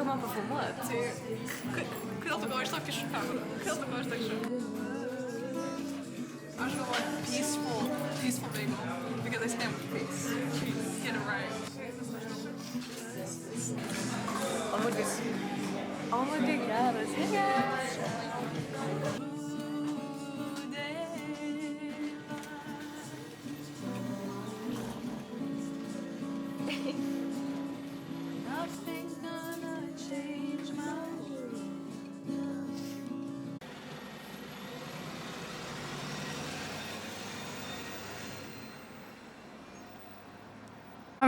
man pafilmuot. Kodėl tu galvoji, aš tokį kišu kamerą? Kodėl tu galvoji, aš tokį kišu? Aš galvoju, peaceful bagel. Because I stand with peace. Get it right. Oh my god, geras. Hey guys. Nothing's gonna change my world.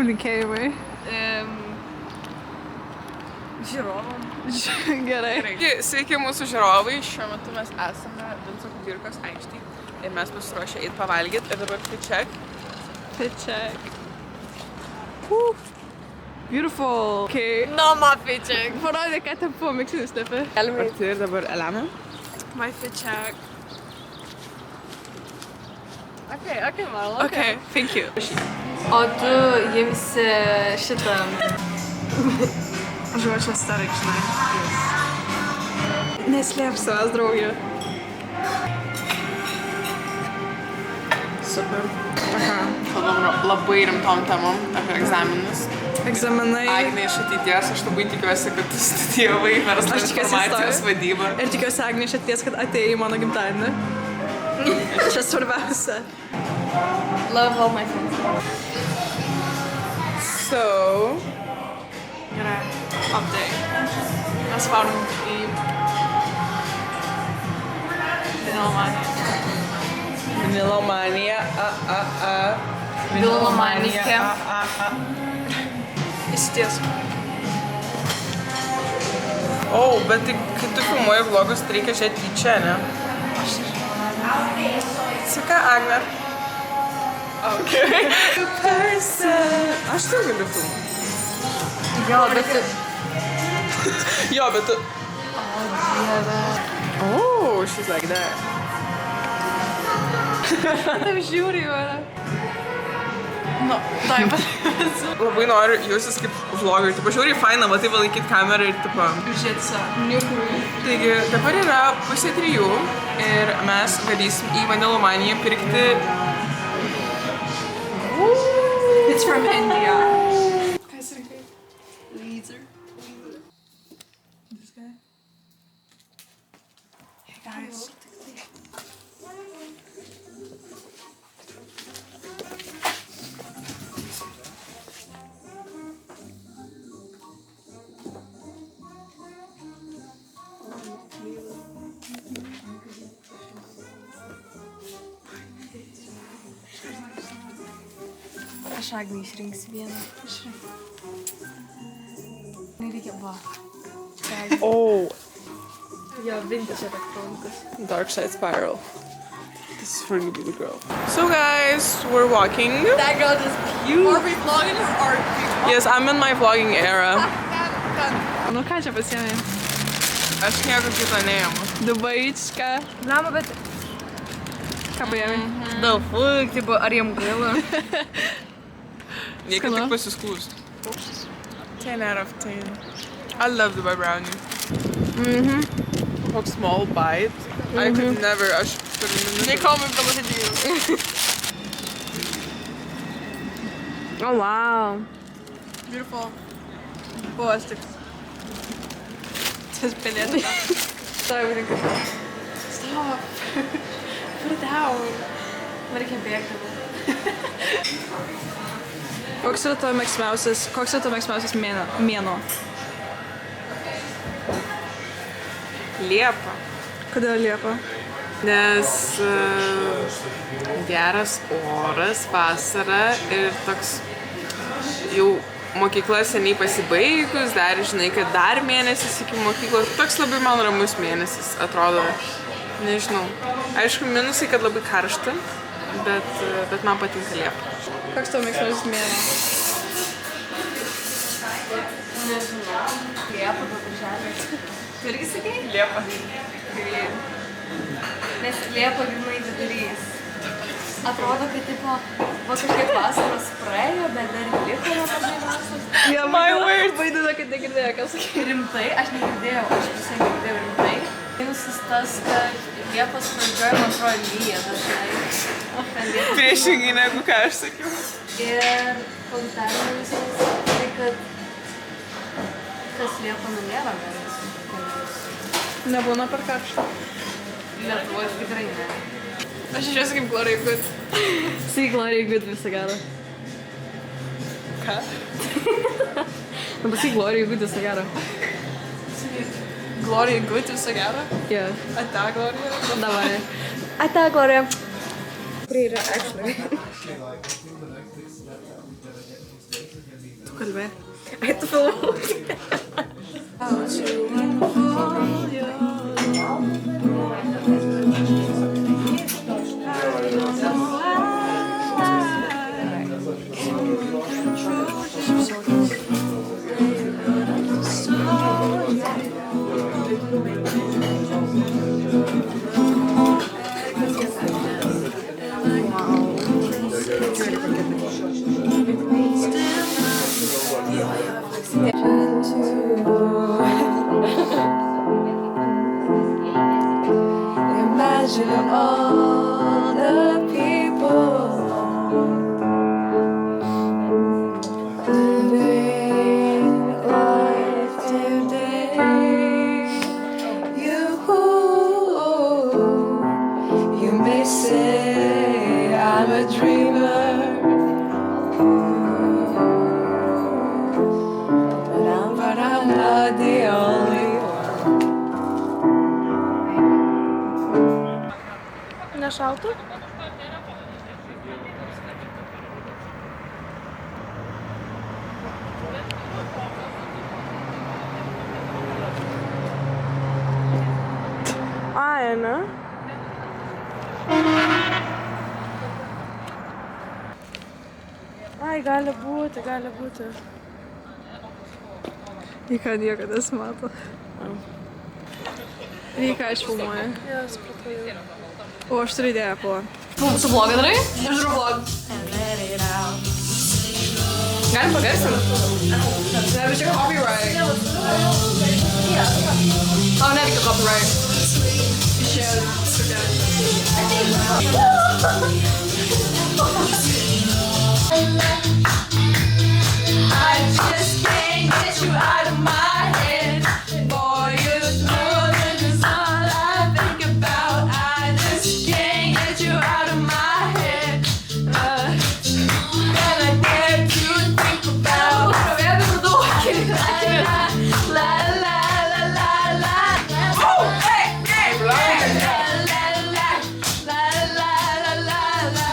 Linkėjimai. Žiūrovam. Gerai. Sveiki mūsų žiūrovai, šiuo metu mes esame Vinco Kudirkos aikštėje ir mes pasiruošę eiti pavalgyti. Ir dabar fit check. Beautiful. Okay. No, my fit check. Parodė, ką ten buvo miksinį stepė. Galime eiti ir dabar Elena. My fit check. Okay, Marla. Okay, thank you. O tu imsi šitą... Žuočia starik, žinai. Neslėp savęs, draugė. Super. Kalbam labai rimtom temom apie egzaminus. Egzaminai. Agnė iš ateities, aš labai tikiuosi, kad tu studijavai verslo informacijos vadybą. Ir tikiuosi Agnė iš ateities, kad atėjai į mano gimtadienį. Čia svarbiausia. Love all my friends. So... Gerai. Update. Mes varom į... Vinilomanija. Vinilomanija. Išties. O, bet tai, kai tu filmuoji vlogus, tai reikia žiūrėti į čia, ne? Sveika, Agne. Okay. Aš tai galiu filmuoti. Jo, bet tu... Jo, bet tu... Oh, she's like that. Taip žiūri jau yra. Nu, taip. Labai noriu jausis kaip vlogger. Tipo, žiūri faina, va taip laikyti kamerą ir tipo... Žiūrėti savo. Taigi, dabar yra 2:30 ir mes varysim į Vanilomaniją pirkti... It's from India. Kas rinkai? Laser. This guy. Hey guys. Aš Agnį išrinksiu vieną. Nereikia, va. Oh, Jo, vintage elektronikas. Dark Side Spiral. This is for you, baby girl. So guys, we're walking. That girl just puked. Are we vlogging or are we? Yes, I'm in my vlogging era. Nu ką čia pasiėmė? Aš nieko kito neimu. Dubaička. Blama, bet... Ką paėmė? Da, fuck, tipo, ar jam gaila? Reikia tik pasiskūst. 10 out of 10. I love Dubai brownie. Koks small bite. I could never, aš per minutę. They call me Bella. Oh, wow. Beautiful. Buvo tik. Tas pelėtų. Sorry, stop. Put it down. Reikia bėgti. Koks yra tavo mėgstamiausias mėnuo? Liepa. Kodėl Liepa? Nes geras oras, vasara ir toks jau mokykla seniai pasibaigus, dar žinai, kad dar mėnesis iki mokyklos. Toks labai man ramus mėnesis atrodo, nežinau. Aišku, minusai, kad labai karšta, bet man patinka Liepa. Koks tavo mėgstamiausias mėnuo? Nežinau. Liepa, birželis. Tu irgi sakai? Liepa. Nes Liepa grinai vidurys. atrodo, kad tipo, va kažkiek vasaros praėjo, bet dar liko nemažai vasaros. Yeah, my word. Vaidina, kad negirdėjo, ką sakė. Rimtai, aš negirdėjau, aš visai negirdėjau rimtai. Minusis tas, kad Liepos pradžioje, man atrodo, lyja dažnai. Priešingai negu ką aš sakiau. Ir komentarėmis, tai kad kas Liepa nėra geras. Nebūna per karštą. Lietuvoje tikrai ne. Aš išėsiu kaip Gloria Good. Say Gloria Good visą gerą. Ką? Nu, pasakyk Gloria Good visą gerą. Gloria Good visą gerą? Yeah. Ate Gloria? Davai. Ate Gloria. Kurie yra actually? Tu kalbė. Ai, tu filmuoji. Imagine all the people living life today. You may say I'm a dreamer, but I'm not the only one. Nešaltų? Ai, ne? Ai, gali būti, gali būti. Į ką niekada nesimato. Reikia aš filmuoju. Jo, supratau jau. O, aš turiu idėją po. Tu vlogą darai? Aš darau vlog. Galim pagarsinti? Ne, bet čia copyright. Tau nereikia copyright. I just can't get you out of my head. Boy, you're more than just all I think about. I just can't get you out of my head. And I get to think about. La la la la la. Oh, hey, hey, hey. La la la la la la la.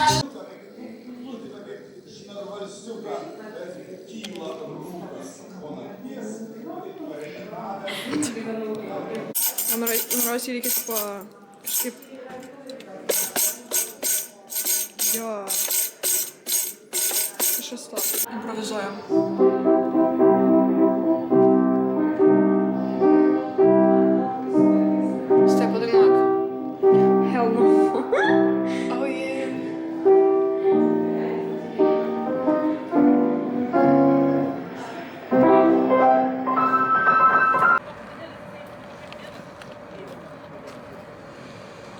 Norėsiu reikia tipo kažkaip jo kažkas to improvizuojam. Stai padainuok. Hell no. Oh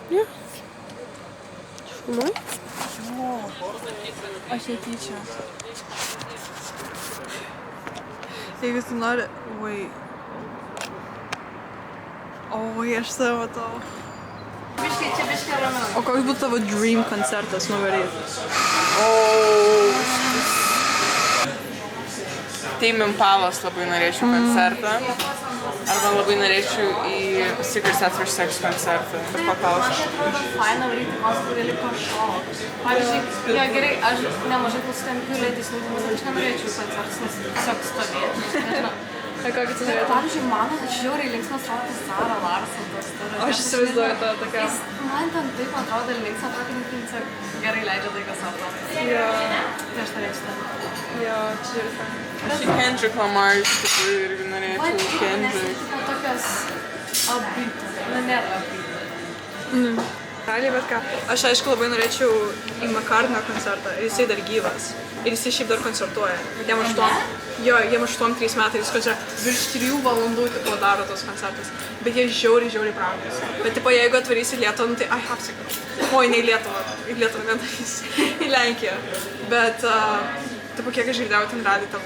yeah. Filmuoji? Jo. Aš netyčia. Jeigu tu nori... Wait. Oi, aš save matau. Čia biškai ramiau. O koks būtų tavo dream koncertas nuvaryti? Tame Impalos labai norėčiau koncertą. Arba labai norėčiau į Secret Set for Sex koncertą. Paklausiu. Atrodo faina varyti kos, kur gali pašokti. Pavyzdžiui, jo gerai, aš nemažai klausytojų lėtesnių, bet aš nenorėčiau koncertus, nes tiesiog stovėti, nežinau. A kokį tu norėtum? Pavyzdžiui, man žiauriai linksmas atrodo Zara Larsson. Aš įsivaizduoju tą tokią. Man ten taip atrodo linksma, atrodo, kad tiesiog gerai leidžia laiką savo. Jo. Tai aš norėčiau ten. Jo, čia ir faina. Aš į Kendrick Lamar iš tikrųjų irgi norėčiau Kendrick. Nes tokios upbeat, na nėra upbeat. Realiai, bet ką. Aš aišku labai norėčiau į McCartney koncertą ir jisai dar gyvas. Ir jisai šiaip dar koncertuoja. Jiem 8-3 metai jis koncertuoja. Virš 3 valandų tipo daro tos koncertus. Bet jie žiauriai brangus. Bet tipo jeigu atvarys į Lietuvą, tai I have to go. O, ne į Lietuvą. Į Lietuvą nedarys. Į Lenkiją. Bet, tipo kiek aš girdėjau, ten radai tam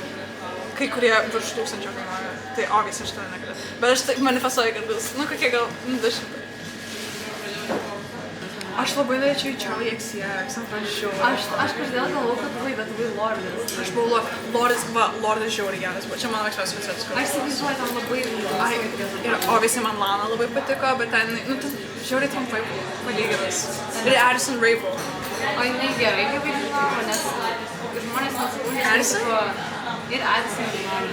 kai kurie virš 1000 kainuoja. Tai obviously aš to negaliu. Bet aš taip manifestuoju, kad bus, nu kokie gal 200. Aš labai norėčiau į Charlie XCX, antraščiau. Aš kažkodėl galvoju, kad buvai, bet buvai Lordas. Aš buvau Lordas žiauriai geras, bet čia mano mėgstamiausias koncertas. Aš įsivaizduoju, ten labai Ir obviously man Lana labai patiko, bet ten, nu, ten žiauriai trumpai palyginus. Ir Addison Rae. O jinai gerai kaip vaidinavo, nes žmonės nesakūnė. Addison? Ir Addison dainavo.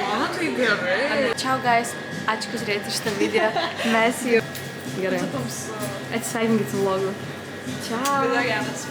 Lana tai gerai. Ciao guys, ačiū, kad žiūrėjote šitą video. Mes jau... Gerai. Atsisveikinkit su vlogu. Ciao. Video geras.